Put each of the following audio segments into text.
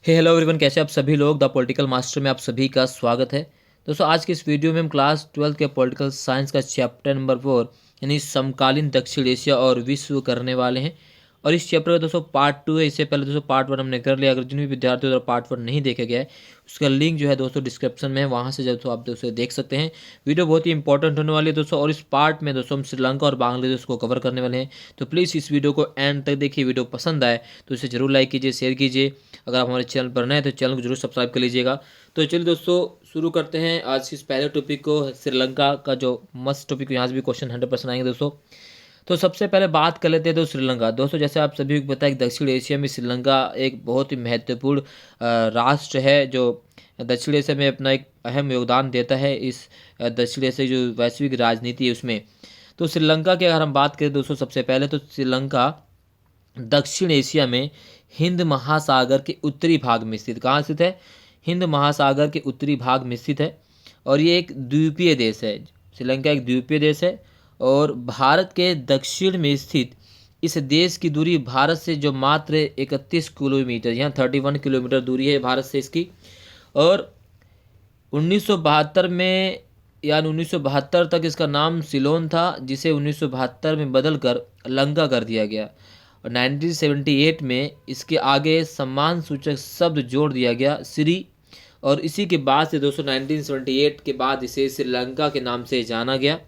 Hello everyone, कैसे आप सभी लोग। द पॉलिटिकल मास्टर में आप सभी का स्वागत है। दोस्तों, आज की इस वीडियो में हम क्लास 12 के पॉलिटिकल साइंस का चैप्टर नंबर 4 यानी समकालीन दक्षिण एशिया और विश्व करने वाले हैं। और इस चैप्टर का दोस्तों पार्ट 2 है। इससे पहले दोस्तों पार्ट 1 हमने कर लिया। अगर जिन भी विद्यार्थियों द्वारा पार्ट 1 नहीं देखा गया है, उसका लिंक जो है दोस्तों डिस्क्रिप्शन में है, वहाँ से दोस्तों आप दोस्तों देख सकते हैं। वीडियो बहुत ही इंपॉर्टेंट होने वाली है दोस्तों। और इस पार्ट में दोस्तों हम श्रीलंका और बांग्लादेश को कवर करने वाले हैं। तो प्लीज़ इस वीडियो को एंड तक देखिए। वीडियो पसंद आए तो इसे जरूर लाइक कीजिए, शेयर कीजिए। अगर आप हमारे चैनल पर नए हैं तो चैनल को जरूर सब्सक्राइब कर लीजिएगा। तो चलिए दोस्तों शुरू करते हैं आज इस पहले टॉपिक को, श्रीलंका का जो मस्त टॉपिक। यहाँ से भी क्वेश्चन 100% आएंगे दोस्तों। तो सबसे पहले बात कर लेते हैं तो श्रीलंका। दोस्तों, जैसे आप सभी को पता है कि दक्षिण एशिया में श्रीलंका एक बहुत ही महत्वपूर्ण राष्ट्र है, जो दक्षिण एशिया में अपना एक अहम योगदान देता है। इस दक्षिण एशिया जो वैश्विक राजनीति है उसमें, तो श्रीलंका की अगर हम बात करें दोस्तों, सबसे पहले तो श्रीलंका दक्षिण एशिया में हिंद महासागर के उत्तरी भाग में स्थित, कहाँ स्थित है? हिंद महासागर के उत्तरी भाग में स्थित है। और ये एक द्वीपीय देश है। श्रीलंका एक द्वीपीय देश है और भारत के दक्षिण में स्थित इस देश की दूरी भारत से जो मात्र 31 किलोमीटर, यहाँ 31 किलोमीटर दूरी है भारत से इसकी। और 1972 में, यानी 1972 तक इसका नाम सिलोन था, जिसे 1972 में बदलकर लंका कर दिया गया। और 1978 में इसके आगे सम्मान सूचक शब्द जोड़ दिया गया, श्री। और इसी के बाद से दोस्तों 1978 के बाद इसे श्रीलंका के नाम से जाना गया।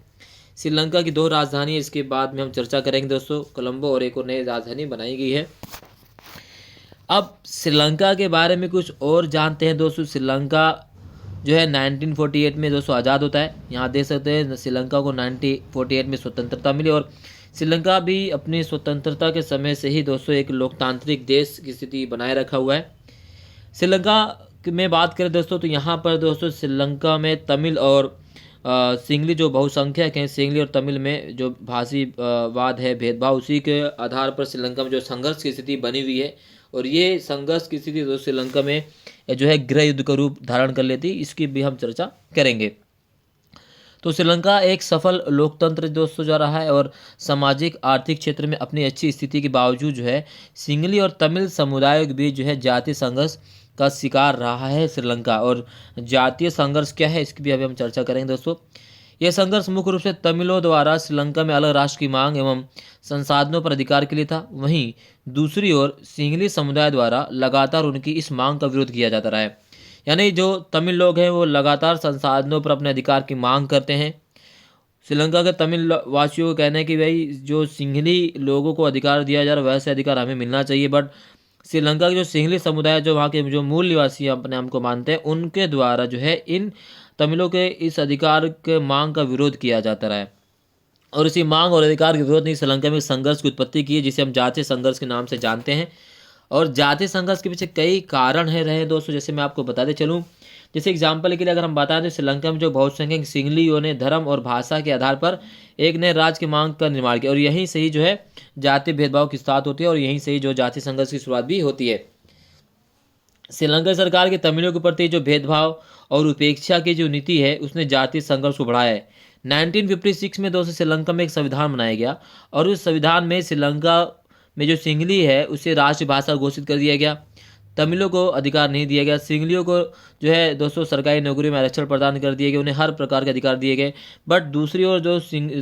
श्रीलंका की 2 राजधानी, इसके बाद में हम चर्चा करेंगे दोस्तों, कोलंबो और एक और नई राजधानी बनाई गई है। अब श्रीलंका के बारे में कुछ और जानते हैं दोस्तों। श्रीलंका जो है 1948 में दोस्तों आज़ाद होता है। यहाँ देख सकते हैं श्रीलंका को 1948 में स्वतंत्रता मिली। और श्रीलंका भी अपनी स्वतंत्रता के समय से ही दोस्तों एक लोकतांत्रिक देश की स्थिति बनाए रखा हुआ है। श्रीलंका में बात करें दोस्तों, तो यहाँ पर दोस्तों श्रीलंका में तमिल और सिंगली जो बहुसंख्यक हैं, सिंगली और तमिल में जो भाषी वाद है, भेदभाव, उसी के आधार पर श्रीलंका में जो संघर्ष की स्थिति बनी हुई है। और ये संघर्ष की स्थिति दोस्तों श्रीलंका में जो है गृह युद्ध का रूप धारण कर लेती, इसकी भी हम चर्चा करेंगे। तो श्रीलंका एक सफल लोकतंत्र दोस्तों जा रहा है और सामाजिक आर्थिक क्षेत्र में अपनी अच्छी स्थिति के बावजूद जो है सिंगली और तमिल समुदायों के बीच जो है जातीय संघर्ष का शिकार रहा है श्रीलंका। और जातीय संघर्ष क्या है, इसकी भी अभी हम चर्चा करेंगे दोस्तों। यह संघर्ष मुख्य रूप से तमिलों द्वारा श्रीलंका में अलग राष्ट्र की मांग एवं संसाधनों पर अधिकार के लिए था। वहीं दूसरी ओर सिंगली समुदाय द्वारा लगातार उनकी इस मांग का विरोध किया जाता रहा है। यानी जो तमिल लोग हैं वो लगातार संसाधनों पर अपने अधिकार की मांग करते हैं। श्रीलंका के तमिल वासियों को कहना है कि भाई जो सिंहली लोगों को अधिकार दिया जा रहा है वैसे अधिकार हमें मिलना चाहिए। बट श्रीलंका के जो सिंहली समुदाय, जो वहाँ के जो मूल निवासी अपने आप को मानते हैं, उनके द्वारा जो है इन तमिलों के इस अधिकार के मांग का विरोध किया जाता रहा है। और इसी मांग और अधिकार के विरोध ने श्रीलंका में संघर्ष की उत्पत्ति की है, जिसे हम जातीय संघर्ष के नाम से जानते हैं। और जातीय संघर्ष के पीछे कई कारण है रहे दोस्तों, जैसे मैं आपको बताते चलूँ। जैसे एग्जाम्पल के लिए अगर हम बताएं तो श्रीलंका में जो बहुसंख्यक सिंगलियों ने धर्म और भाषा के आधार पर एक नए राज्य की मांग का निर्माण किया। और यहीं से ही जो है जातीय भेदभाव की शुरुआत होती है और यहीं से ही जो जातीय संघर्ष की शुरुआत भी होती है। श्रीलंका सरकार के तमिलों के प्रति जो भेदभाव और उपेक्षा की जो नीति है उसने जातीय संघर्ष को बढ़ाया है। 1956 में दोस्तों श्रीलंका में एक संविधान बनाया गया और उस संविधान में श्रीलंका में जो सिंगली है उसे राष्ट्रभाषा घोषित कर दिया गया। तमिलों को अधिकार नहीं दिया गया। सिंगलियों को जो है दोस्तों सरकारी नौकरियों में आरक्षण प्रदान कर दिए गए, उन्हें हर प्रकार के अधिकार दिए गए। बट दूसरी ओर जो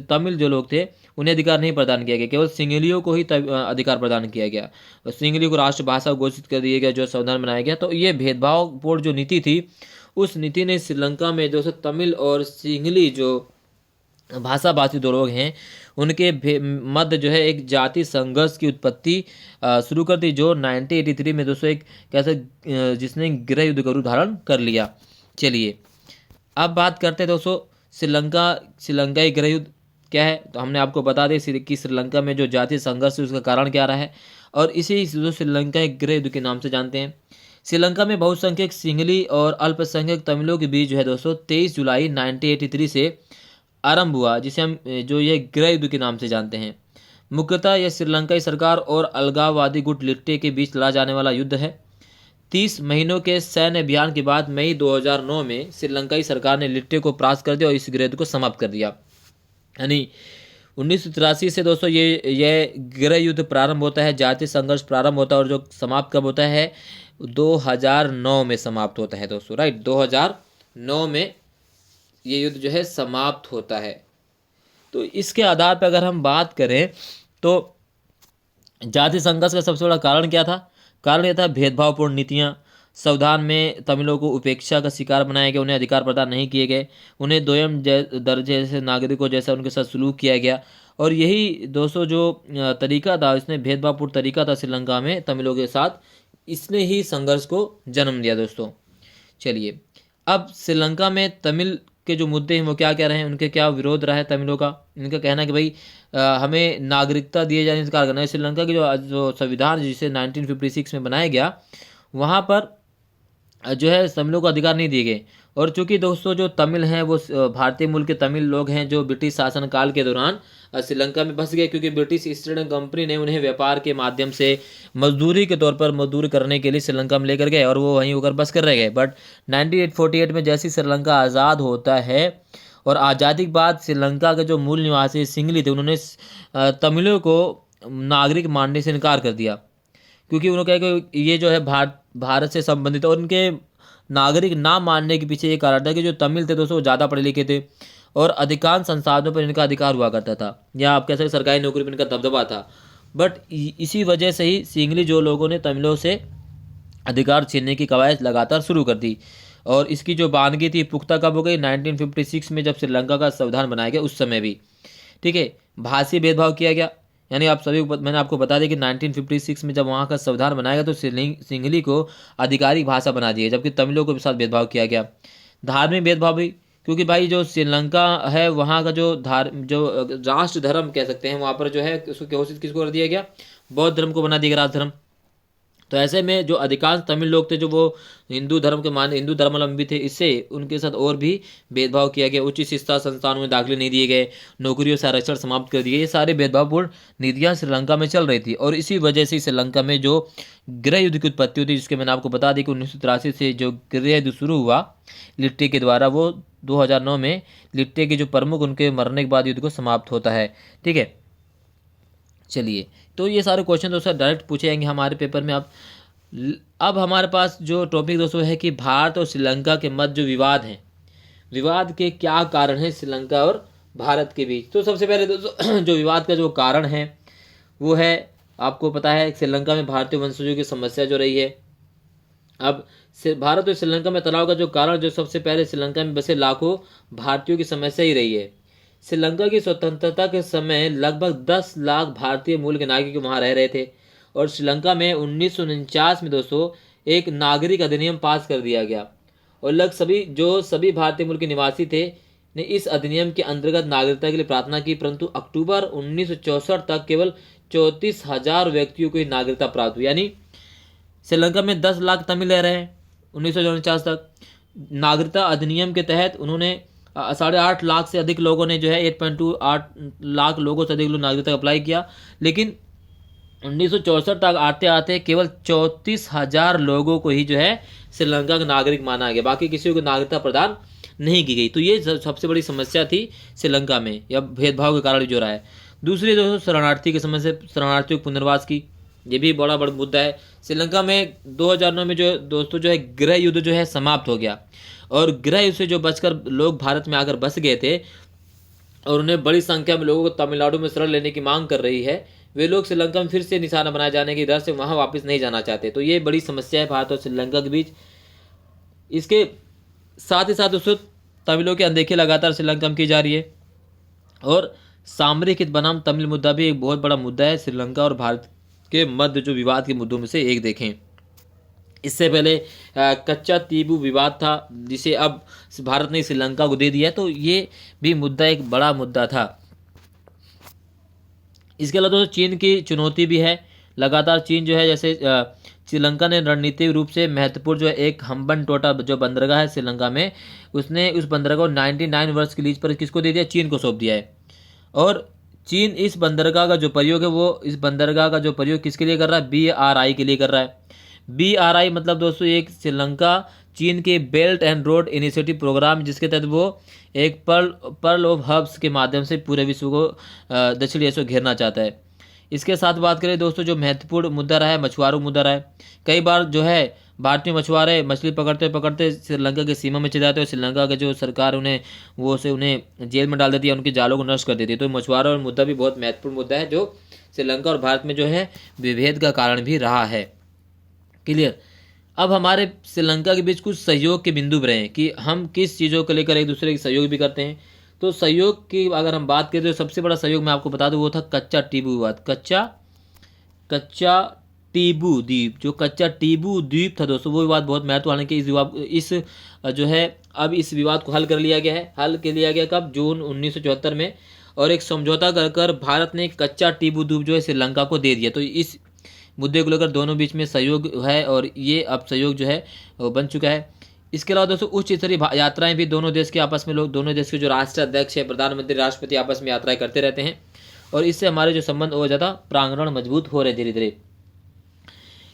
तमिल जो लोग थे उन्हें अधिकार नहीं प्रदान किया गया, केवल सिंगलियों को ही अधिकार प्रदान किया गया। और सिंगलियों को राष्ट्रभाषा घोषित कर दिया गया, जो संविधान बनाया गया। तो ये भेदभावपूर्ण जो नीति थी, उस नीति ने श्रीलंका में दोस्तों तमिल और सिंगली जो भाषाभाषी दो लोग हैं उनके मध्य जो है एक जाति संघर्ष की उत्पत्ति शुरू कर दी, जो 1983 में दोस्तों एक कैसे जिसने गृह युद्ध का रूप धारण कर लिया। चलिए अब बात करते हैं दोस्तों श्रीलंकाई गृह युद्ध क्या है। तो हमने आपको बता दें कि श्रीलंका में जो जातीय संघर्ष है उसका कारण क्या रहा है, और इसे श्रीलंकाई गृह युद्ध के नाम से जानते हैं। श्रीलंका में बहुसंख्यक सिंगली और अल्पसंख्यक तमिलों के बीच जो है दोस्तों 23 जुलाई 1983 से आरंभ हुआ, जिसे हम जो ये गृह युद्ध के नाम से जानते हैं। मुख्यतः यह श्रीलंकाई सरकार और अलगाववादी गुट लिट्टे के बीच लड़ा जाने वाला युद्ध है। 30 महीनों के सैन्य अभियान के बाद मई 2009 में श्रीलंकाई सरकार ने लिट्टे को परास्त कर दिया और इस गृह युद्ध को समाप्त कर दिया। यानी 1983 से दोस्तों ये गृह युद्ध प्रारंभ होता है, जातीय संघर्ष प्रारंभ होता है। और जो समाप्त कब होता है, 2009 में समाप्त होता है दोस्तों, राइट। 2009 में ये युद्ध जो है समाप्त होता है। तो इसके आधार पर अगर हम बात करें तो जाति संघर्ष का सबसे बड़ा कारण क्या था? कारण यह था भेदभावपूर्ण नीतियाँ। संविधान में तमिलों को उपेक्षा का शिकार बनाया गया, उन्हें अधिकार प्रदान नहीं किए गए, उन्हें दोयम दर्जे जैसे नागरिकों जैसा उनके साथ सलूक किया गया। और यही दोस्तों जो तरीका था, इसने भेदभावपूर्ण तरीका था श्रीलंका में तमिलों के साथ, इसने ही संघर्ष को जन्म दिया दोस्तों। चलिए, अब श्रीलंका में तमिल के जो मुद्दे हैं वो क्या कह रहे हैं, उनके क्या विरोध रहा है तमिलों का। इनका कहना है कि भाई हमें नागरिकता दिए जाने से करना है। श्रीलंका की जो संविधान जिसे 1956 में बनाया गया, वहाँ पर जो है तमिलों को अधिकार नहीं दिए गए। और चूंकि दोस्तों जो तमिल हैं वो भारतीय मूल के तमिल लोग हैं जो ब्रिटिश शासनकाल के दौरान श्रीलंका में बस गए, क्योंकि ब्रिटिश ईस्ट इंडिया कंपनी ने उन्हें व्यापार के माध्यम से मजदूरी के तौर पर मजदूरी करने के लिए श्रीलंका में लेकर गए और वो वहीं होकर बस कर रह गए। बट 1948 में जैसे श्रीलंका आज़ाद होता है और आज़ादी के बाद श्रीलंका के जो मूल निवासी सिंगली थे, उन्होंने तमिलों को नागरिक मानने से इनकार कर दिया, क्योंकि उन्होंने कहा कि ये जो है भारत से संबंधित। और उनके नागरिक ना मानने के पीछे ये कारण था कि जो तमिल थे दोस्तों ज़्यादा पढ़े लिखे थे और अधिकांश संसाधनों पर इनका अधिकार हुआ करता था, या आप कह सकते सरकारी नौकरी पर इनका दबदबा था। बट इसी वजह से ही सिंगली जो लोगों ने तमिलों से अधिकार छीनने की कवायद लगातार शुरू कर दी। और इसकी जो बानगी थी पुख्ता कब हो गई? 1956 में, जब श्रीलंका का संविधान बनाया गया उस समय भी। ठीक है, भाषीय भेदभाव किया गया, यानी आप सभी मैंने आपको बता दें कि 1956 में जब वहाँ का संविधान बनाया गया तो सिंहली को आधिकारिक भाषा बना दिया, जबकि तमिलों के साथ भेदभाव किया गया। धार्मिक भेदभाव भी, क्योंकि भाई जो श्रीलंका है वहाँ का जो राष्ट्र धर्म कह सकते हैं, वहाँ पर जो है उसको घोषित किसको कर दिया गया? बौद्ध धर्म को बना दिया गया राष्ट्र धर्म। तो ऐसे में जो अधिकांश तमिल लोग थे जो वो हिंदू धर्मावलंबी थे, इससे उनके साथ और भी भेदभाव किया गया। उच्च शिक्षा संस्थानों में दाखिले नहीं दिए गए, नौकरियों से आरक्षण समाप्त कर दिए। ये सारे भेदभावपूर्ण नीतियाँ श्रीलंका में चल रही थी और इसी वजह से श्रीलंका में जो गृह युद्ध की उत्पत्ति हुई, जिसके मैंने आपको बता दी कि 1983 से जो गृह युद्ध शुरू हुआ लिट्टे के द्वारा, वो 2009 में लिट्टे के जो प्रमुख उनके मरने के बाद युद्ध को समाप्त होता है। ठीक है, चलिए, तो ये सारे क्वेश्चन दोस्तों डायरेक्ट पूछे जाएंगे हमारे पेपर में। अब हमारे पास जो टॉपिक दोस्तों है कि भारत और श्रीलंका के मध्य जो विवाद हैं, विवाद के क्या कारण हैं श्रीलंका और भारत के बीच। तो सबसे पहले दोस्तों जो विवाद का जो कारण है वो है, आपको पता है श्रीलंका में भारतीय वंशजों की समस्या जो रही है। अब भारत और श्रीलंका में तनाव का जो कारण, जो सबसे पहले श्रीलंका में बसे लाखों भारतीयों की समस्या ही रही है। श्रीलंका की स्वतंत्रता के समय लगभग 10 लाख भारतीय मूल के नागरिक वहाँ रह रहे थे और श्रीलंका में 1949 में दोस्तों एक नागरिक अधिनियम पास कर दिया गया और लगभग सभी भारतीय मूल के निवासी थे ने इस अधिनियम के अंतर्गत नागरिकता के लिए प्रार्थना की, परंतु अक्टूबर 1964 तक केवल 34,000 व्यक्तियों को नागरिकता प्राप्त हुई। यानी श्रीलंका में 10 लाख तमिल रह रहे हैं 1949 तक। नागरिकता अधिनियम के तहत उन्होंने 8.5 लाख से अधिक लोगों ने जो है 8.28 लाख लोगों से अधिक लोग नागरिकता अप्लाई किया, लेकिन 1964 तक आते आते केवल 34,000 लोगों को ही जो है श्रीलंका का नागरिक माना गया, बाकी किसी को नागरिकता प्रदान नहीं की गई। तो ये सबसे बड़ी समस्या थी श्रीलंका में, या भेदभाव के कारण जो रहा है। दूसरी दोस्तों शरणार्थी की समस्या, शरणार्थियों के पुनर्वास की, ये भी बड़ा मुद्दा है। श्रीलंका में 2009 में जो दोस्तों जो है गृह युद्ध जो है समाप्त हो गया और गृह युद्ध से जो बचकर लोग भारत में आकर बस गए थे और उन्हें बड़ी संख्या में लोगों को तमिलनाडु में शरण लेने की मांग कर रही है, वे लोग श्रीलंका में फिर से निशाना बनाए जाने की डर से वहां वापस नहीं जाना चाहते। तो ये बड़ी समस्या है भारत और श्रीलंका के बीच। इसके साथ ही साथ दोस्तों तमिलों की अनदेखी लगातार श्रीलंका में की जा रही है और सामरिक हित बनाम तमिल मुद्दा भी एक बहुत बड़ा मुद्दा है श्रीलंका और भारत के मध्य जो विवाद के मुद्दों में से एक देखें। इससे पहले कच्चा तीबू विवाद था जिसे अब भारत ने श्रीलंका को दे दिया, तो ये भी मुद्दा एक बड़ा मुद्दा था। इसके अलावा दोस्तों चीन की चुनौती भी है। लगातार चीन जो है, जैसे श्रीलंका ने रणनीतिक रूप से महत्वपूर्ण जो है एक हम्बनटोटा जो बंदरगाह है श्रीलंका में, उसने उस बंदरगाह को 99 वर्ष की लीज पर किसको दे दिया? चीन को सौंप दिया है। और चीन इस बंदरगाह का जो प्रयोग है वो इस बंदरगाह का जो प्रयोग किसके लिए कर रहा है? BRI के लिए कर रहा है। BRI मतलब दोस्तों एक श्रीलंका चीन के belt and road initiative program, जिसके तहत वो एक पर्ल ऑफ हब्स के माध्यम से पूरे विश्व को दक्षिण एशिया को घेरना चाहता है। इसके साथ बात करें दोस्तों जो महत्वपूर्ण मुद्दा रहा है मछुआरों मुद्दा रहा है। कई बार जो है भारतीय मछुआरे मछली पकड़ते पकड़ते श्रीलंका की सीमा में चले जाते हैं और श्रीलंका के जो सरकार उन्हें जेल में डाल देती है, उनके जालों को नष्ट कर देती है। तो मछुआरों और मुद्दा भी बहुत महत्वपूर्ण मुद्दा है जो श्रीलंका और भारत में जो है विभेद का कारण भी रहा है। क्लियर। अब हमारे श्रीलंका के बीच कुछ सहयोग के बिंदु रहे हैं कि हम किस चीज़ों को लेकर एक दूसरे के सहयोग भी करते हैं। तो सहयोग की अगर हम बात करें तो सबसे बड़ा सहयोग मैं आपको बता दूं वो था कच्चा टीबू विवाद। कच्चा टीबू द्वीप, जो कच्चा टीबू द्वीप था दोस्तों, वो विवाद बहुत महत्व, हालांकि इस जो है अब इस विवाद को हल कर लिया गया है। हल कर लिया गया कब? जून 1974 में, और एक समझौता कर भारत ने कच्चा टीबू द्वीप जो है श्रीलंका को दे दिया। तो इस मुद्दे को लेकर दोनों बीच में सहयोग है और ये अब सहयोग जो है वो बन चुका है। इसके अलावा दोस्तों उच्च स्तरीय यात्राएं भी दोनों देश के आपस में दोनों देश के जो राष्ट्राध्यक्ष है, प्रधानमंत्री, राष्ट्रपति आपस में यात्राएं करते रहते हैं और इससे हमारे जो संबंध और ज़्यादा प्रांगण मजबूत हो रहे धीरे धीरे।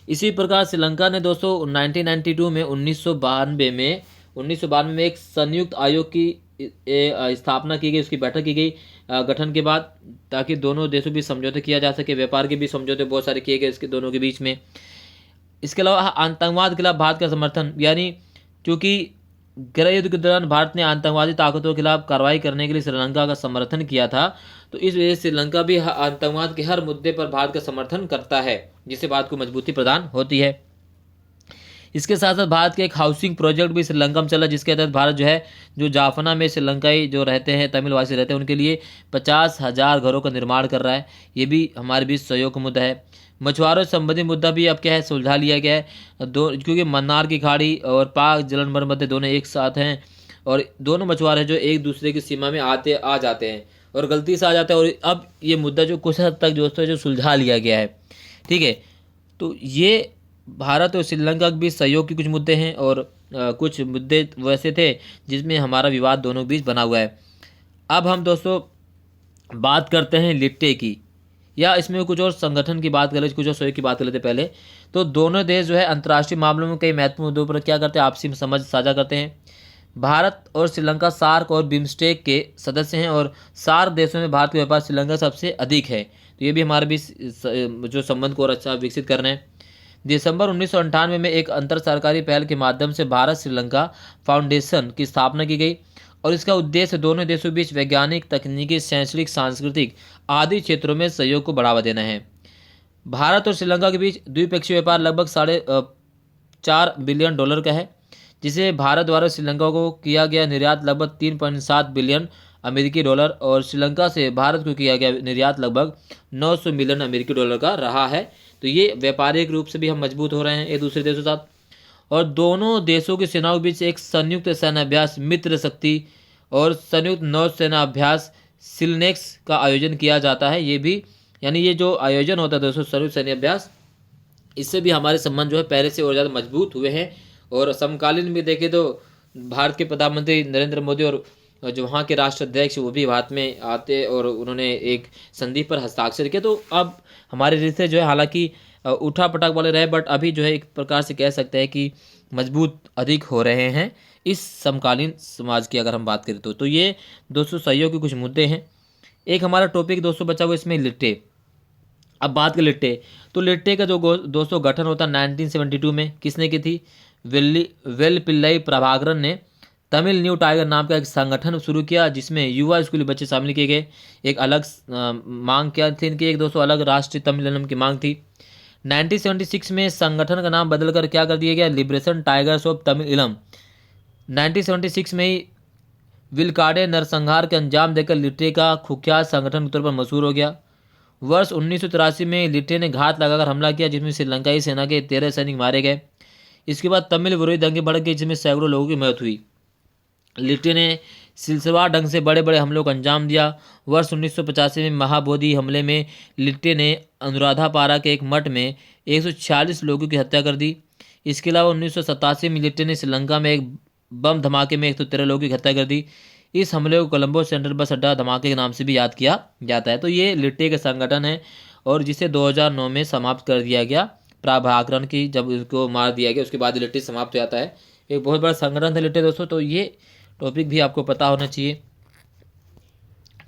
इसी प्रकार श्रीलंका ने दोस्तों 1992 में 1992 में एक संयुक्त आयोग की स्थापना की गई, उसकी बैठक की गई गठन के बाद, ताकि दोनों देशों भी समझौते किया जा सके। व्यापार के भी समझौते बहुत सारे किए गए इसके दोनों के बीच में। इसके अलावा आतंकवाद के खिलाफ भारत का समर्थन, यानी क्योंकि गृह युद्ध के दौरान भारत ने आतंकवादी ताकतों के खिलाफ कार्रवाई करने के लिए श्रीलंका का समर्थन किया था, तो इस वजह से श्रीलंका भी आतंकवाद के हर मुद्दे पर भारत का समर्थन करता है, जिससे भारत को मजबूती प्रदान होती है। इसके साथ साथ भारत के एक हाउसिंग प्रोजेक्ट भी श्रीलंका में चला, जिसके तहत भारत जो है जो जाफना में श्रीलंकाई जो रहते हैं, तमिलवासी रहते हैं, उनके लिए 50,000 घरों का निर्माण कर रहा है। ये भी हमारे बीच सहयोग का मुद्दा है। मछुआरों से संबंधित मुद्दा भी अब क्या है, सुलझा लिया गया है। क्योंकि मन्नार की खाड़ी और पाक जलनमर मध्य दोनों एक साथ हैं और दोनों मछुआरे जो एक दूसरे की सीमा में आ जाते हैं और गलती से आ जाते हैं, और अब ये मुद्दा जो कुछ हद तक दोस्तों जो सुलझा लिया गया है। ठीक है, तो ये भारत और श्रीलंका के बीच सहयोग के कुछ मुद्दे हैं और कुछ मुद्दे वैसे थे जिसमें हमारा विवाद दोनों बीच बना हुआ है। अब हम दोस्तों बात करते हैं लिट्टे की, या इसमें कुछ और संगठन की बात कर लेते, कुछ और सहयोग की बात कर लेते पहले। तो दोनों देश जो है अंतर्राष्ट्रीय मामलों में कई महत्वपूर्ण मुद्दों पर क्या करते हैं, आपसी समझ साझा करते हैं। भारत और श्रीलंका सार्क और बिम्स्टेक के सदस्य हैं और सार्क देशों में भारत का व्यापार श्रीलंका सबसे अधिक है। तो ये भी हमारे बीच जो संबंध को और अच्छा विकसित करना है। दिसंबर 1998 में एक अंतर सरकारी पहल के माध्यम से भारत श्रीलंका फाउंडेशन की स्थापना की गई और इसका उद्देश्य दोनों देशों के बीच वैज्ञानिक, तकनीकी, शैक्षणिक, सांस्कृतिक आदि क्षेत्रों में सहयोग को बढ़ावा देना है। भारत और श्रीलंका के बीच द्विपक्षीय व्यापार लगभग $4.5 बिलियन का है, जिसे भारत द्वारा श्रीलंका को किया गया निर्यात लगभग $3.7 बिलियन और श्रीलंका से भारत को किया गया निर्यात लगभग $900 मिलियन का रहा है। तो ये व्यापारिक रूप से भी हम मजबूत हो रहे हैं एक दूसरे देशों के साथ। और दोनों देशों की सेनाओं के बीच एक संयुक्त सैन्याभ्यास मित्र शक्ति और संयुक्त नौसेना अभ्यास सिलनेक्स का आयोजन किया जाता है। ये भी यानी ये जो आयोजन होता है दोस्तों संयुक्त सैन्य अभ्यास, इससे भी हमारे संबंध जो है पहले से और ज़्यादा मजबूत हुए हैं। और समकालीन में देखें तो भारत के प्रधानमंत्री नरेंद्र मोदी और जो वहाँ के राष्ट्राध्यक्ष वो भी भारत में आते और उन्होंने एक संधि पर हस्ताक्षर किया। तो अब हमारे रिश्ते जो है हालांकि उठा पटक वाले रहे, बट अभी जो है एक प्रकार से कह सकते हैं कि मजबूत अधिक हो रहे हैं इस समकालीन समाज की अगर हम बात करें तो ये दोस्तों सहयोग के कुछ मुद्दे हैं। एक हमारा टॉपिक दोस्तों बचा हुआ इसमें लिट्टे। अब बात करें लिट्टे, तो लिट्टे का जो दोस्तों गठन होता 1972 में किसने की थी, वेलपिल्लई प्रभाकरन ने तमिल न्यू टाइगर नाम का एक संगठन शुरू किया, जिसमें युवा स्कूली बच्चे शामिल किए गए। एक अलग मांग क्या थी इनकी, एक दोस्तों अलग राष्ट्रीय तमिलम की मांग थी। 1976 में संगठन का नाम बदलकर क्या कर दिया गया, लिबरेशन टाइगर्स ऑफ तमिल इलम। 1976 में ही विलकाडे नरसंहार के अंजाम देकर लिट्टे का कुख्यात संगठन के तौर पर मशहूर हो गया। वर्ष 1983 में लिट्टे ने घात लगाकर हमला किया, जिसमें श्रीलंकाई सेना के 13 सैनिक मारे गए। इसके बाद तमिल विरोधी दंगे भड़क गए, जिसमें सैकड़ों लोगों की मौत हुई। लिट्टे ने सिलसिलेवार ढंग से बड़े बड़े हमलों को अंजाम दिया। वर्ष 1985 में महाबोधि हमले में लिट्टे ने अनुराधापारा के एक मठ में 146 लोगों की हत्या कर दी। इसके अलावा 1987 में लिट्टे ने श्रीलंका में एक बम धमाके में 113 लोगों की हत्या कर दी। इस हमले को कोलंबो सेंट्रल बस अड्डा धमाके के नाम से भी याद किया जाता है। तो ये लिट्टे का संगठन है और जिसे 2009 में समाप्त कर दिया गया प्रभाकरन की, जब उसको मार दिया गया उसके बाद लिट्टे समाप्त हो जाता है। एक बहुत बड़ा संगठन था लिट्टे दोस्तों, तो ये टॉपिक भी आपको पता होना चाहिए।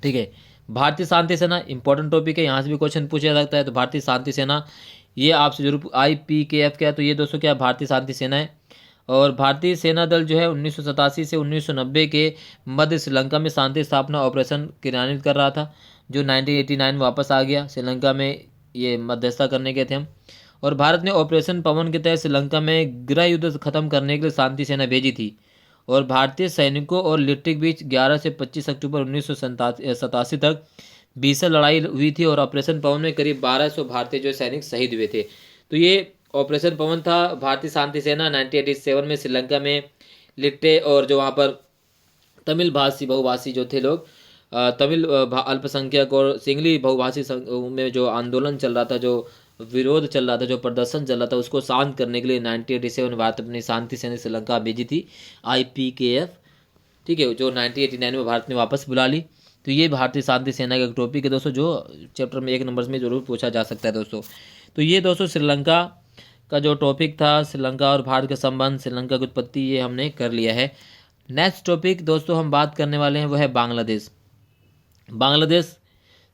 ठीक है, भारतीय शांति सेना इंपॉर्टेंट टॉपिक है, यहाँ से भी क्वेश्चन पूछा जा सकता है। तो भारतीय शांति सेना ये आपसे जरूर IPKF क्या है, तो ये दोस्तों क्या भारतीय शांति सेना है। और भारतीय सेना दल जो है 1987 से 1990 के मध्य श्रीलंका में शांति स्थापना ऑपरेशन क्रियान्वित कर रहा था, जो 1989 में वापस आ गया। श्रीलंका में ये मध्यस्थता करने गए थे हम। और भारत ने ऑपरेशन पवन के तहत श्रीलंका में गृह युद्ध खत्म करने के लिए शांति सेना भेजी थी। और भारतीय सैनिकों और लिट्टी के बीच 11 से 25 अक्टूबर 1987 तक भीषण लड़ाई हुई थी। और ऑपरेशन पवन में करीब 1200 भारतीय जो सैनिक शहीद हुए थे। तो ये ऑपरेशन पवन था। भारतीय शांति सेना 1987 में श्रीलंका में लिट्टे और जो वहाँ पर तमिल भाषी बहुभाषी जो थे लोग, तमिल अल्पसंख्यक और सिंगली बहुभाषी में जो आंदोलन चल रहा था, जो विरोध चल रहा था, जो प्रदर्शन चल रहा था, उसको शांत करने के लिए 1987 भारत अपनी शांति सेना श्रीलंका भेजी थी IPKF, ठीक है, जो 1989 में भारत ने वापस बुला ली। तो ये भारतीय शांति सेना का एक टॉपिक है दोस्तों, जो चैप्टर में 1 नंबर में जरूर पूछा जा सकता है दोस्तों। तो ये दोस्तों श्रीलंका का जो टॉपिक था, श्रीलंका और भारत का संबंध, श्रीलंका की उत्पत्ति, ये हमने कर लिया है। नेक्स्ट टॉपिक दोस्तों हम बात करने वाले हैं वो है बांग्लादेश। बांग्लादेश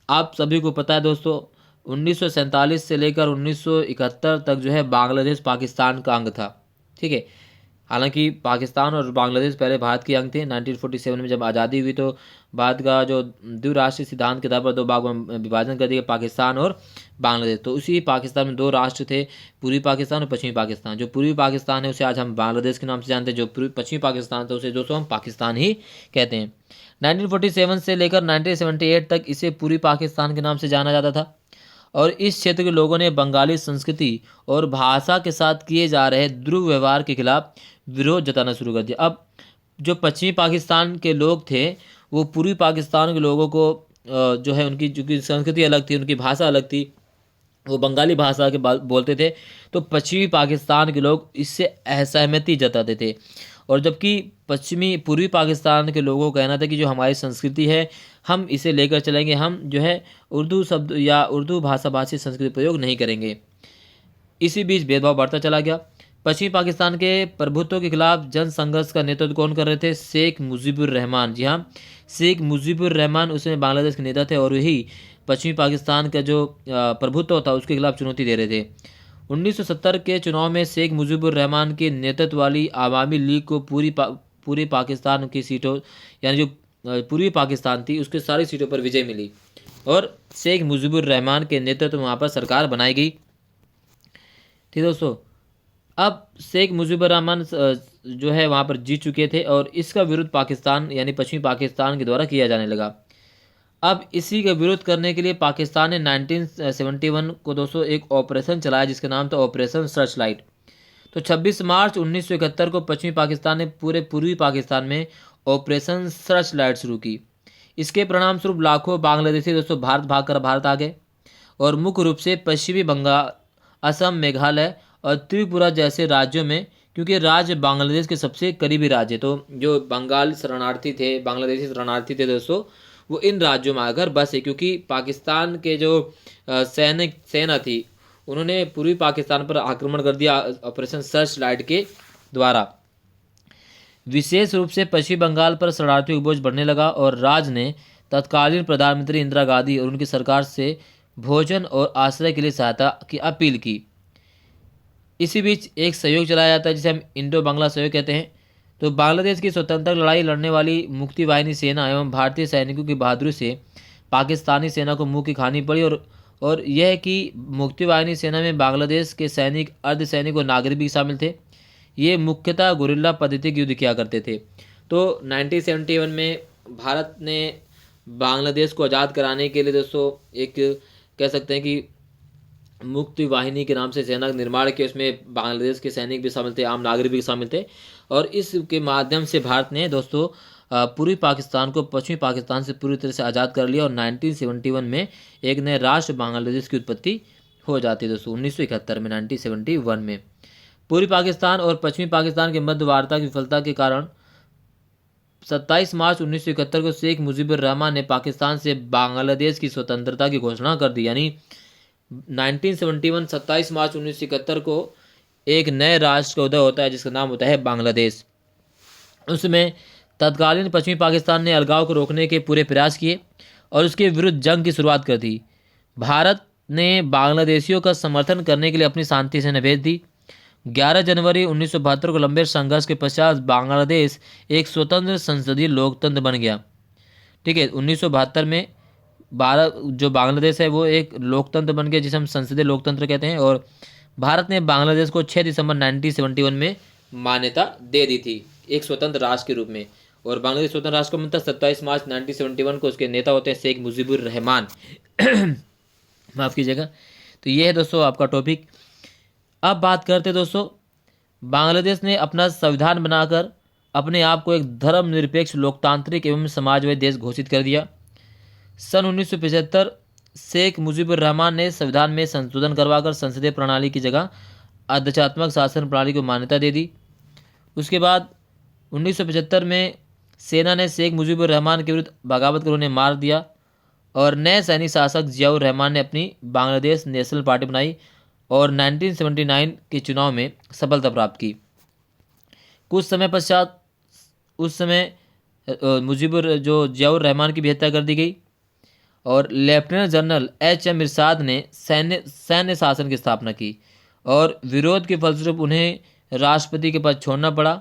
आप सभी को पता है दोस्तों, 1947 से लेकर 1971 तक जो है बांग्लादेश पाकिस्तान का अंग था, ठीक है। हालांकि पाकिस्तान और बांग्लादेश पहले भारत के अंग थे। 1947 में जब आज़ादी हुई तो भारत का जो द्विराष्ट्रीय सिद्धांत के आधार पर 2 भागों में विभाजन कर दिया, पाकिस्तान और बांग्लादेश। तो उसी पाकिस्तान में 2 राष्ट्र थे, पूर्वी पाकिस्तान और पश्चिमी पाकिस्तान। जो पूर्वी पाकिस्तान है उसे आज हम बांग्लादेश के नाम से जानते हैं, जो पश्चिमी पाकिस्तान था उसे दोस्तों हम पाकिस्तान ही कहते हैं। 1947 से लेकर 1978 तक इसे पूर्वी पाकिस्तान के नाम से जाना जाता था। और इस क्षेत्र के लोगों ने बंगाली संस्कृति और भाषा के साथ किए जा रहे दुर्व्यवहार के खिलाफ विरोध जताना शुरू कर दिया। अब जो पश्चिमी पाकिस्तान के लोग थे वो पूर्वी पाकिस्तान के लोगों को जो है उनकी जो संस्कृति अलग थी, उनकी भाषा अलग थी, वो बंगाली भाषा के बोलते थे। तो पश्चिमी पाकिस्तान के लोग इससे असहमति जताते थे। और जबकि पूर्वी पाकिस्तान के लोगों का कहना था कि जो हमारी संस्कृति है हम इसे लेकर चलेंगे, हम जो है उर्दू शब्द या उर्दू भाषी संस्कृति प्रयोग नहीं करेंगे। इसी बीच भेदभाव बढ़ता चला गया। पश्चिमी पाकिस्तान के प्रभुत्व के खिलाफ जन संघर्ष का नेतृत्व कौन कर रहे थे? शेख मुजीबुर रहमान। जी हाँ, शेख मुजीबुर रहमान उस समय बांग्लादेश के नेता थे और यही पश्चिमी पाकिस्तान का जो प्रभुत्व था उसके खिलाफ चुनौती दे रहे थे। 1970 के चुनाव में शेख मुजीबुर रहमान के नेतृत्व वाली आवामी लीग को पूरी पाकिस्तान की सीटों, यानी जो पूर्वी पाकिस्तान थी उसके सारी सीटों पर विजय मिली और शेख मुजीबुर रहमान के नेतृत्व में वहाँ पर सरकार बनाई गई। ठीक दोस्तों, अब शेख मुजीबुर रहमान जो है वहाँ पर जीत चुके थे और इसका विरोध पाकिस्तान यानी पश्चिमी पाकिस्तान के द्वारा किया जाने लगा। अब इसी का विरोध करने के लिए पाकिस्तान ने 1971 को दोस्तों एक ऑपरेशन चलाया जिसका नाम था ऑपरेशन सर्च लाइट। तो 26 मार्च 1971 को पश्चिमी पाकिस्तान ने पूरे पूर्वी पाकिस्तान में ऑपरेशन सर्च लाइट शुरू की। इसके परिणाम स्वरूप लाखों बांग्लादेशी दोस्तों भारत भागकर भारत आ गए और मुख्य रूप से पश्चिमी बंगाल, असम, मेघालय और त्रिपुरा जैसे राज्यों में, क्योंकि राज्य बांग्लादेश के सबसे करीबी राज्य, तो जो बंगाल शरणार्थी थे, बांग्लादेशी शरणार्थी थे दोस्तों, वो इन राज्यों में आकर बसे, क्योंकि पाकिस्तान के जो सेना थी उन्होंने पूर्वी पाकिस्तान पर आक्रमण कर दिया ऑपरेशन सर्च लाइट के द्वारा। विशेष रूप से पश्चिमी बंगाल पर शरणार्थियों का बोझ बढ़ने लगा और राज्य ने तत्कालीन प्रधानमंत्री इंदिरा गांधी और उनकी सरकार से भोजन और आश्रय के लिए सहायता की अपील की। इसी बीच एक सहयोग चलाया जाता है जिसे हम इंडो बांग्ला सहयोग कहते हैं। तो बांग्लादेश की स्वतंत्रता लड़ाई लड़ने वाली मुक्ति वाहिनी सेना एवं भारतीय सैनिकों की बहादुरी से पाकिस्तानी सेना को मुंह की खानी पड़ी और यह कि मुक्ति वाहिनी सेना में बांग्लादेश के सैनिक, अर्धसैनिक और नागरिक भी शामिल थे। ये मुख्यतः गुरिल्ला पद्धति की युद्ध किया करते थे। तो 1971 में भारत ने बांग्लादेश को आज़ाद कराने के लिए दोस्तों एक कह सकते हैं कि मुक्ति वाहिनी के नाम से सेना का निर्माण किया। उसमें बांग्लादेश के सैनिक भी शामिल थे, आम नागरिक भी शामिल थे और इसके माध्यम से भारत ने दोस्तों पूर्वी पाकिस्तान को पश्चिमी पाकिस्तान से पूरी तरह से आज़ाद कर लिया और 1971 में एक नए राष्ट्र बांग्लादेश की उत्पत्ति हो जाती है दोस्तों 1971 में 1971 में। पूर्वी पाकिस्तान और पश्चिमी पाकिस्तान के मध्य वार्ता की विफलता के कारण 27 मार्च 1971 को शेख मुजीबुर रहमान ने पाकिस्तान से बांग्लादेश की स्वतंत्रता की घोषणा कर दी। यानी 1971 27 मार्च 1971 को एक नए राष्ट्र का उदय होता है जिसका नाम होता है बांग्लादेश। उसमें तत्कालीन पश्चिमी पाकिस्तान ने अलगाव को रोकने के पूरे प्रयास किए और उसके विरुद्ध जंग की शुरुआत कर दी। भारत ने बांग्लादेशियों का समर्थन करने के लिए अपनी शांति सेना भेज दी। 11 जनवरी 1972 को लंबे संघर्ष के पश्चात बांग्लादेश एक स्वतंत्र संसदीय लोकतंत्र बन गया। ठीक है, 1972 में भारत जो बांग्लादेश है वो एक लोकतंत्र बन गया, जिसे हम संसदीय लोकतंत्र कहते हैं। और भारत ने बांग्लादेश को 6 दिसंबर 1971 में मान्यता दे दी थी एक स्वतंत्र राष्ट्र के रूप में। और बांग्लादेश स्वतंत्र राष्ट्र का बनता 27 मार्च 1971 को। उसके नेता होते हैं शेख मुजीबुर रहमान माफ़ कीजिएगा। तो ये है दोस्तों आपका टॉपिक। अब बात करते हैं दोस्तों, बांग्लादेश ने अपना संविधान बनाकर अपने आप को एक धर्मनिरपेक्ष लोकतांत्रिक एवं समाजवादी देश घोषित कर दिया। सन 1975 शेख मुजीबुर रहमान ने संविधान में संशोधन करवाकर संसदीय प्रणाली की जगह आदर्शात्मक शासन प्रणाली को मान्यता दे दी। उसके बाद 1975 में सेना ने शेख मुजीबुर रहमान के विरुद्ध बगावत कर उन्हें मार दिया और नए सैनिक शासक जियाउर रहमान ने अपनी बांग्लादेश नेशनल पार्टी बनाई और 1979 के चुनाव में सफलता प्राप्त की। कुछ समय पश्चात उस समय जियाउर रहमान की भी हत्या कर दी गई और लेफ्टिनेंट जनरल HM इरशाद ने सैन्य शासन की स्थापना की और विरोध के फलस्वरूप उन्हें राष्ट्रपति के पद छोड़ना पड़ा।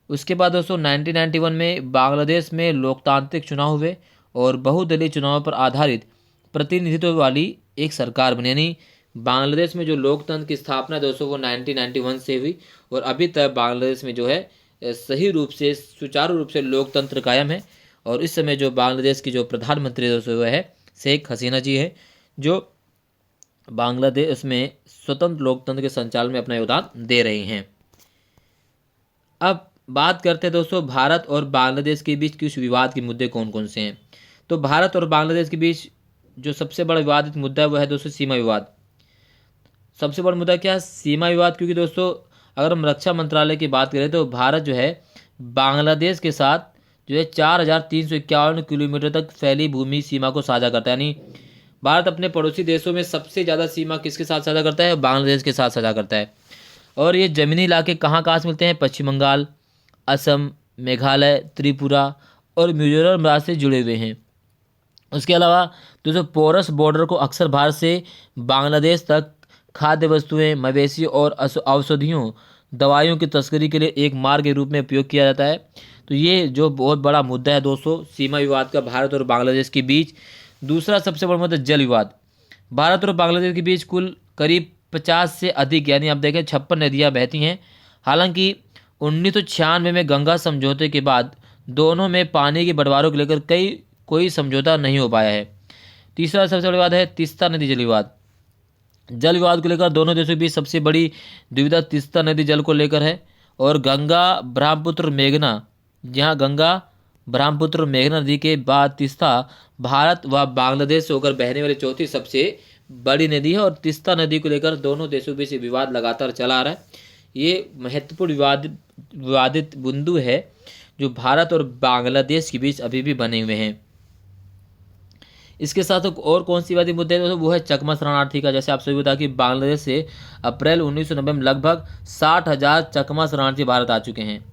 उसके बाद दोस्तों 1991 में बांग्लादेश में लोकतांत्रिक चुनाव हुए और बहुदलीय चुनाव पर आधारित प्रतिनिधित्व वाली एक सरकार बनी। यानी बांग्लादेश में जो लोकतंत्र की स्थापना दोस्तों वो 1991 से हुई और अभी तक बांग्लादेश में जो है सही रूप से सुचारू रूप से लोकतंत्र कायम है। और इस समय जो बांग्लादेश की जो प्रधानमंत्री दोस्तों वह है शेख हसीना जी है, जो बांग्लादेश में स्वतंत्र लोकतंत्र के संचालन में अपना योगदान दे रही हैं। अब बात करते हैं दोस्तों भारत और बांग्लादेश के बीच कुछ विवाद के मुद्दे कौन कौन से हैं। तो भारत और बांग्लादेश के बीच जो सबसे बड़ा विवादित मुद्दा है वह है दोस्तों सीमा विवाद। सबसे बड़ा मुद्दा क्या है? सीमा विवाद। क्योंकि दोस्तों अगर हम रक्षा मंत्रालय की बात करें तो भारत जो है बांग्लादेश के साथ जो है 4351 किलोमीटर तक फैली भूमि सीमा को साझा करता है। यानी भारत अपने पड़ोसी देशों में सबसे ज़्यादा सीमा किसके साथ साझा करता है? बांग्लादेश के साथ साझा करता है। और ये ज़मीनी इलाके कहाँ कहाँ से मिलते हैं? पश्चिम बंगाल, असम, मेघालय, त्रिपुरा और मिजोरम राज्य से जुड़े हुए हैं। उसके अलावा दोस्तों पोरस बॉर्डर को अक्सर भारत से बांग्लादेश तक खाद्य वस्तुएं, मवेशी और औषधियों, दवाइयों की तस्करी के लिए एक मार्ग के रूप में उपयोग किया जाता है। तो ये जो बहुत बड़ा मुद्दा है दोस्तों सीमा विवाद का भारत और बांग्लादेश के बीच। दूसरा सबसे बड़ा मुद्दा जल विवाद। भारत और बांग्लादेश के बीच कुल करीब 50 से अधिक यानी आप देखें 56 नदियाँ बहती हैं। हालांकि 1996 में गंगा समझौते के बाद दोनों में पानी के बंटवारों को लेकर कोई समझौता नहीं हो पाया है। तीसरा सबसे बड़ा विवाद है तीस्ता नदी जल विवाद। जल विवाद को लेकर दोनों देशों के बीच सबसे बड़ी दुविधा तीस्ता नदी जल को लेकर है। और गंगा ब्रह्मपुत्र मेघना, जहाँ गंगा ब्रह्मपुत्र मेघना नदी के बाद तीस्ता भारत व बांग्लादेश से होकर बहने वाली चौथी सबसे बड़ी नदी है। और तीस्ता नदी को लेकर दोनों देशों के बीच विवाद लगातार चला आ रहा है। ये महत्वपूर्ण विवादित बिंदु है जो भारत और बांग्लादेश के बीच अभी भी बने हुए हैं। इसके साथ और कौन सी विवादित मुद्दे हैं? वो है चकमा शरणार्थी का। जैसे आप सभी बता कि बांग्लादेश से अप्रैल 1990 में लगभग 60,000 चकमा शरणार्थी भारत आ चुके हैं।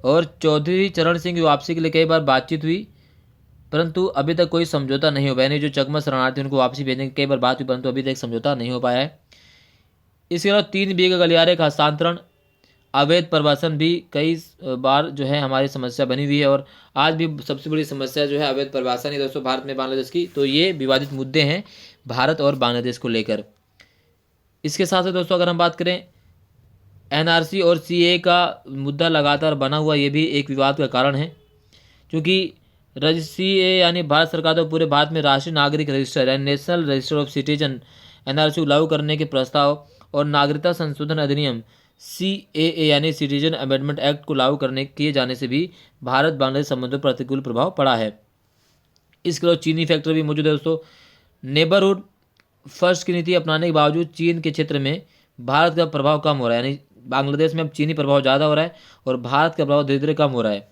और चौधरी चरण सिंह की वापसी के लिए कई बार बातचीत हुई परंतु अभी तक कोई समझौता नहीं हो पाया। नहीं, जो चकमा शरणार्थी उनको वापसी भेजने की कई बार बात हुई परंतु अभी तक समझौता नहीं हो पाया है। इसके अलावा 3 बीघा गलियारे का हस्तांतरण, अवैध प्रवासन भी कई बार जो है हमारी समस्या बनी हुई है। और आज भी सबसे बड़ी समस्या जो है अवैध प्रवासन ही दोस्तों भारत में बांग्लादेश की। तो ये विवादित मुद्दे हैं भारत और बांग्लादेश को लेकर। इसके साथ साथ दोस्तों अगर हम बात करें NRC और CA का मुद्दा लगातार बना हुआ, ये भी एक विवाद का कारण है। क्योंकि CA यानी भारत सरकार तो पूरे भारत में राष्ट्रीय नागरिक रजिस्टर यानी national register of citizen NRC को लागू करने के प्रस्ताव और नागरिकता संशोधन अधिनियम CAA यानी सिटीजन अमेंडमेंट एक्ट को लागू करने किए जाने से भी भारत बांग्लादेश संबंधों पर प्रतिकूल प्रभाव पड़ा है। इसके अलावा चीनी फैक्टर भी मौजूद है दोस्तों। नेबरहुड फर्स्ट की नीति अपनाने के बावजूद चीन के क्षेत्र में भारत का प्रभाव कम हो रहा है। यानी बांग्लादेश में अब चीनी प्रभाव ज़्यादा हो रहा है और भारत का प्रभाव धीरे धीरे कम हो रहा है।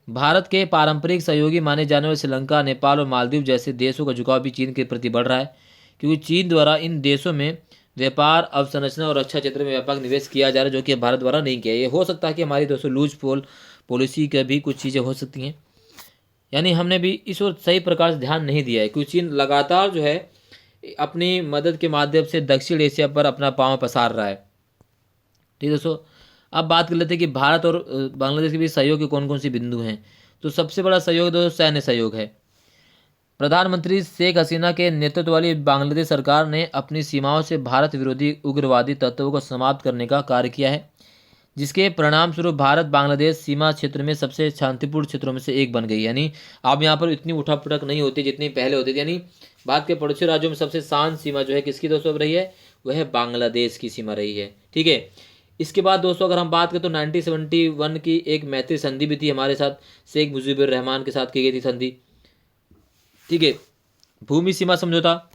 भारत के पारंपरिक सहयोगी माने जाने वाले श्रीलंका, नेपाल और मालदीव जैसे देशों का झुकाव भी चीन के प्रति बढ़ रहा है। क्योंकि चीन द्वारा इन देशों में व्यापार, अवसंरचना और रक्षा क्षेत्र में व्यापक निवेश किया जा रहा है जो कि भारत द्वारा नहीं किया। ये हो सकता है कि हमारी दोस्तों लूज पॉलिसी का भी कुछ चीज़ें हो सकती हैं। यानी हमने भी इस ओर सही प्रकार से ध्यान नहीं दिया है क्योंकि चीन लगातार जो है अपनी मदद के माध्यम से दक्षिण एशिया पर अपना पांव पसार रहा है। ठीक है दोस्तों, अब बात कर लेते हैं कि भारत और बांग्लादेश के बीच सहयोग के कौन कौन से बिंदु हैं। तो सबसे बड़ा सहयोग दोस्तों सैन्य सहयोग है। प्रधानमंत्री शेख हसीना के नेतृत्व वाली बांग्लादेश सरकार ने अपनी सीमाओं से भारत विरोधी उग्रवादी तत्वों को समाप्त करने का कार्य किया है, जिसके परिणाम स्वरूप भारत बांग्लादेश सीमा क्षेत्र में सबसे शांतिपूर्ण क्षेत्रों में से एक बन गई। यानी अब यहाँ पर इतनी उठापटक नहीं होती जितनी पहले होती थी। यानी भारत के पड़ोसी राज्यों में सबसे शांत सीमा जो है किसकी दोस्तों रही है, वह है बांग्लादेश की सीमा रही है। ठीक है, इसके बाद दोस्तों अगर हम बात करें तो 1971 की एक मैत्री संधि भी थी हमारे साथ, शेख मुजीबुर रहमान के साथ की गई थी संधि। ठीक है, भूमि सीमा समझौता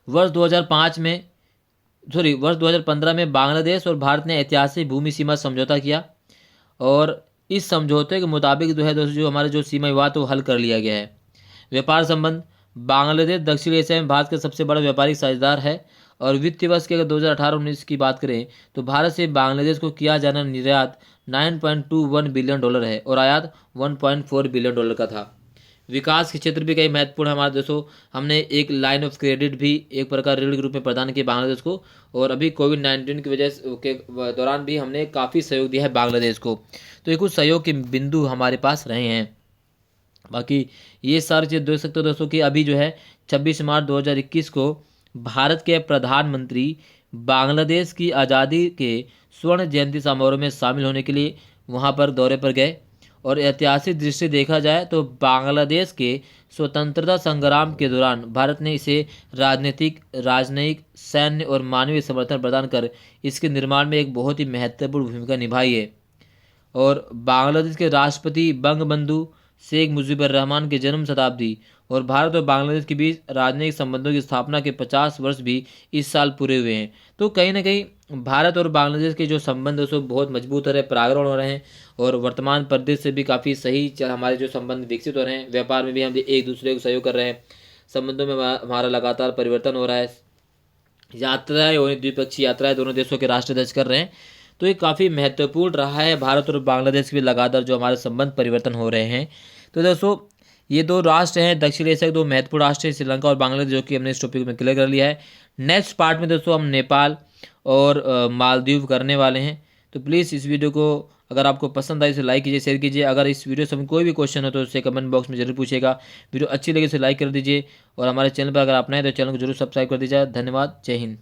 वर्ष 2015 में बांग्लादेश और भारत ने ऐतिहासिक भूमि सीमा समझौता किया और इस समझौते के मुताबिक जो है दोस्तों जो हमारे जो सीमा विवाद वो हल कर लिया गया है। व्यापार संबंध, बांग्लादेश दक्षिण एशिया में भारत का सबसे बड़ा व्यापारिक साझेदार है और वित्तीय वर्ष के अगर 2018-19 की बात करें तो भारत से बांग्लादेश को किया जाना निर्यात $9.21 बिलियन है और आयात $1.4 बिलियन का था। विकास के क्षेत्र भी कई महत्वपूर्ण हमारे दोस्तों, हमने एक लाइन ऑफ क्रेडिट भी एक प्रकार ऋण के रूप में प्रदान किया बांग्लादेश को, और अभी कोविड-19 की वजह के दौरान भी हमने काफ़ी सहयोग दिया है बांग्लादेश को। तो ये कुछ सहयोग के बिंदु हमारे पास रहे हैं। बाकी ये सारी चीज़ देख सकते हो दोस्तों कि अभी जो है 26 मार्च 2021 को भारत के प्रधानमंत्री बांग्लादेश की आज़ादी के स्वर्ण जयंती समारोह में शामिल होने के लिए वहाँ पर दौरे पर गए और ऐतिहासिक दृष्टि से देखा जाए तो बांग्लादेश के स्वतंत्रता संग्राम के दौरान भारत ने इसे राजनयिक, सैन्य और मानवीय समर्थन प्रदान कर इसके निर्माण में एक बहुत ही महत्वपूर्ण भूमिका निभाई है। और बांग्लादेश के राष्ट्रपति बंगबंधु शेख मुजीबुर रहमान के जन्म शताब्दी और भारत और बांग्लादेश के बीच राजनयिक संबंधों की स्थापना के 50 वर्ष भी इस साल पूरे हुए हैं। तो कहीं ना कहीं भारत और बांग्लादेश के जो संबंध है सो बहुत मजबूत हो रहे हैं, प्रागरण हो रहे हैं और वर्तमान परिदृश्य से भी काफ़ी सही हमारे जो संबंध विकसित हो रहे हैं। व्यापार में भी हम एक दूसरे को सहयोग कर रहे हैं, संबंधों में हमारा लगातार परिवर्तन हो रहा है, यात्राएं और द्विपक्षीय यात्राएं दोनों देशों के राष्ट्राध्यक्ष कर रहे हैं। तो ये काफ़ी महत्वपूर्ण रहा है। भारत और बांग्लादेश के भी लगातार जो हमारे संबंध परिवर्तन हो रहे हैं। तो दोस्तों ये दो राष्ट्र हैं दक्षिण एशिया के, दो महत्वपूर्ण राष्ट्र हैं श्रीलंका और बांग्लादेश, जो कि हमने इस टॉपिक में क्लियर कर लिया है। नेक्स्ट पार्ट में दोस्तों हम नेपाल और मालदीव करने वाले हैं। तो प्लीज़ इस वीडियो को अगर आपको पसंद आए तो लाइक कीजिए, शेयर कीजिए। अगर इस वीडियो से कोई भी क्वेश्चन हो तो उससे कमेंट बॉक्स में जरूर पूछिएगा। वीडियो अच्छी लगे तो लाइक कर दीजिए और हमारे चैनल पर अगर आप नए तो चैनल को जरूर सब्सक्राइब कर दीजिए। धन्यवाद, जय हिंद।